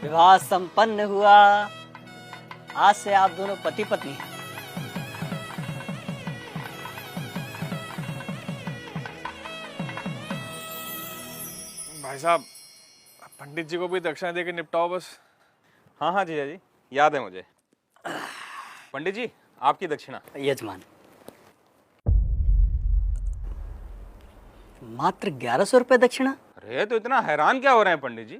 विवाह संपन्न हुआ। आज से आप दोनों पति पत्नी हैं। भाई साहब, पंडित जी को भी दक्षिणा देके निपटाओ बस। हाँ हाँ जीजा जी, याद है मुझे। पंडित जी, आपकी दक्षिणा। यजमान, मात्र 1100 रुपए दक्षिणा। अरे तो इतना हैरान क्या हो रहे हैं पंडित जी?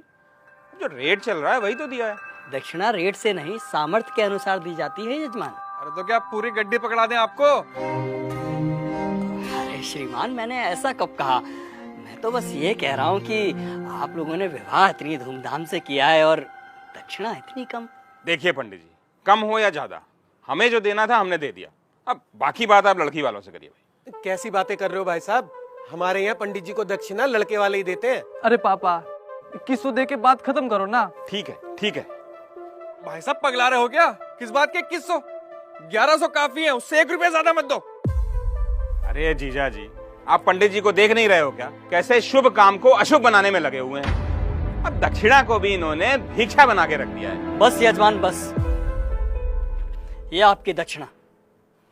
जो रेट चल रहा है वही तो दिया है। दक्षिणा रेट से नहीं, सामर्थ्य के अनुसार दी जाती है यजमान। अरे तो क्या पूरी गड्डी पकड़ा दें आपको? अरे श्रीमान, मैंने ऐसा कब कहा? मैं तो बस ये कह रहा हूँ कि आप लोगों ने विवाह इतनी धूमधाम से किया है और दक्षिणा इतनी कम। देखिए पंडित जी, कम हो या ज्यादा, हमें जो देना था हमने दे दिया। अब बाकी बात आप लड़की वालों से करिए भाई। कैसी बातें कर रहे हो भाई साहब? हमारे यहाँ पंडित जी को दक्षिणा लड़के वाले ही देते हैं। अरे पापा, 2100 दे के बात खत्म करो ना। ठीक है ठीक है। भाई साहब पगला रहे हो क्या? किस बात के 2100? 1100 काफी है, उससे 1 रुपया ज्यादा मत दो। अरे जीजा जी, आप पंडित जी को देख नहीं रहे हो क्या? कैसे शुभ काम को अशुभ बनाने में लगे हुए हैं। अब दक्षिणा को भी इन्होंने भिक्षा बना के रख दिया है। बस यजमान बस, ये आपकी दक्षिणा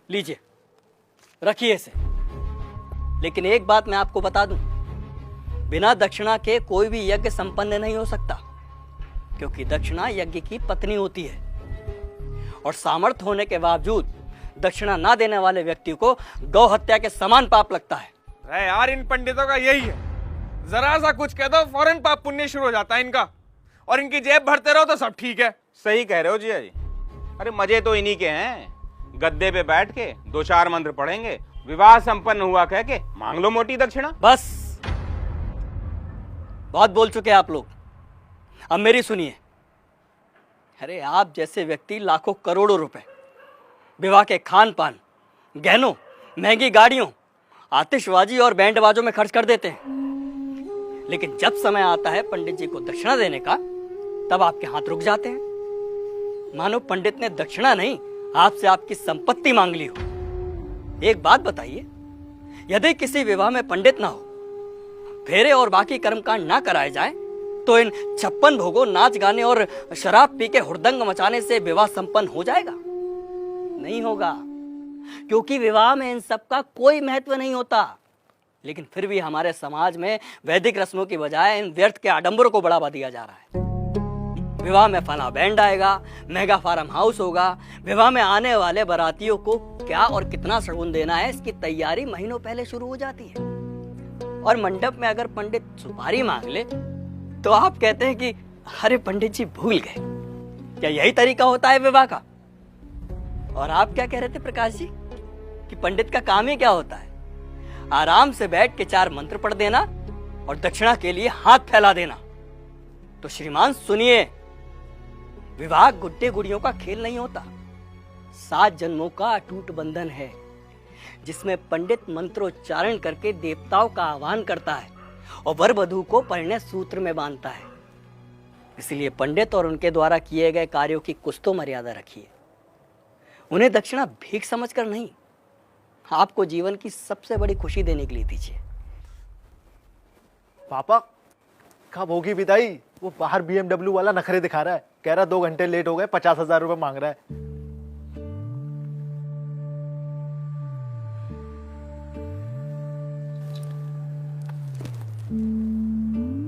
लीजिए, रखिए इसे। लेकिन एक बात मैं आपको बता दूं, बिना दक्षिणा के कोई भी यज्ञ संपन्न नहीं हो सकता, क्योंकि दक्षिणा यज्ञ की पत्नी होती है और सामर्थ्य होने के बावजूद दक्षिणा ना देने वाले व्यक्ति को गौ हत्या के समान पाप लगता है। अरे यार, इन पंडितों का यही है, जरा सा कुछ कह दो फौरन पाप पुण्य शुरू हो जाता है इनका, और इनकी जेब भरते रहो तो सब ठीक है। सही कह रहे हो जीजा जी। अरे मजे तो इन्हीं के हैं, गद्दे पे बैठ के 2-4 मंत्र पढ़ेंगे, विवाह संपन्न हुआ कह के मांग लो मोटी दक्षिणा। बस, बहुत बोल चुके आप लोग, अब मेरी सुनिए। अरे आप जैसे व्यक्ति लाखों करोड़ों रुपए विवाह के खान पान, गहनों, महंगी गाड़ियों, आतिशबाजी और बैंड बाजों में खर्च कर देते हैं, लेकिन जब समय आता है पंडित जी को दक्षिणा देने का, तब आपके हाथ रुक जाते हैं, मानो पंडित ने दक्षिणा नहीं आपसे आपकी संपत्ति मांग ली हो। एक बात बताइए, यदि किसी विवाह में पंडित ना हो, फेरे और बाकी कर्मकांड ना कराए जाए, तो इन 56 भोगों, नाच गाने और शराब पी के हुड़दंग मचाने से विवाह संपन्न हो जाएगा? नहीं होगा, क्योंकि विवाह में इन सब का कोई महत्व नहीं होता। लेकिन फिर भी हमारे समाज में वैदिक रस्मों की बजाय इन व्यर्थ के आडंबरों को बढ़ावा दिया जा रहा है। विवाह में फला बैंड आएगा, मेगा फार्म हाउस होगा, विवाह में आने वाले बारातियों को क्या और कितना शगुन देना है, इसकी तैयारी महीनों पहले शुरू हो जाती है। और मंडप में अगर पंडित सुपारी मांग ले तो आप कहते हैं कि अरे पंडित जी भूल गए। क्या यही तरीका होता है विवाह का? और आप क्या कह रहे थे प्रकाश जी कि पंडित का काम ही क्या होता है? आराम से बैठ के 4 मंत्र पढ़ देना और दक्षिणा के लिए हाथ फैला देना। तो श्रीमान सुनिए, विवाह गुड्डे गुड़ियों का खेल नहीं होता, 7 जन्मों का अटूट बंधन है, जिसमें पंडित मंत्रोच्चारण करके देवताओं का आह्वान करता है और वर वधू को परिणय सूत्र में बांधता है। इसलिए पंडित और उनके द्वारा किए गए कार्यों की कुछ तो मर्यादा रखिए। उन्हें दक्षिणा भीख समझकर नहीं, आपको जीवन की सबसे बड़ी खुशी देने के लिए दीजिए। पापा, कब होगी विदाई? वो बाहर BMW वाला नखरे दिखा रहा है, कह रहा 2 घंटे लेट हो गए, 50,000 रुपए मांग रहा है।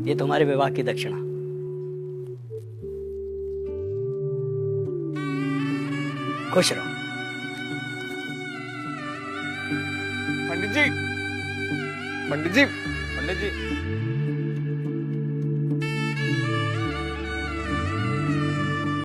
ये तुम्हारे विवाह की दक्षिणा। खुश रहो। पंडित जी, पंडित जी, पंडित जी